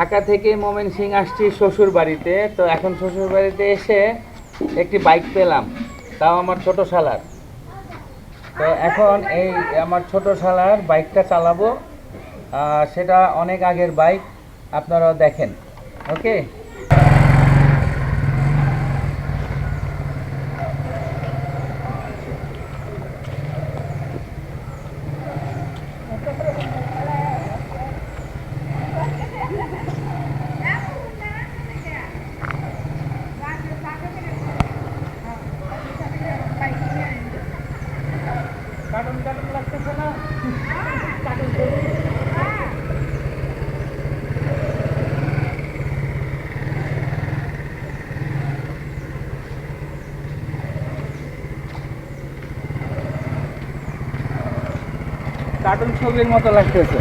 ঢাকা থেকে ময়মনসিংহ আসছি শ্বশুর বাড়িতে। তো এখন শ্বশুর বাড়িতে এসে একটি বাইক পেলাম, তাও আমার ছোট শালার। তো এখন এই আমার ছোট শালার বাইকটা চালাবো। সেটা অনেক আগের বাইক, আপনারাও দেখেন। ওকে। কার্টুন কার্টুন লাগতেছে না? কার্টুন ছবি। কার্টুন ছবির মতো লাগতেছে।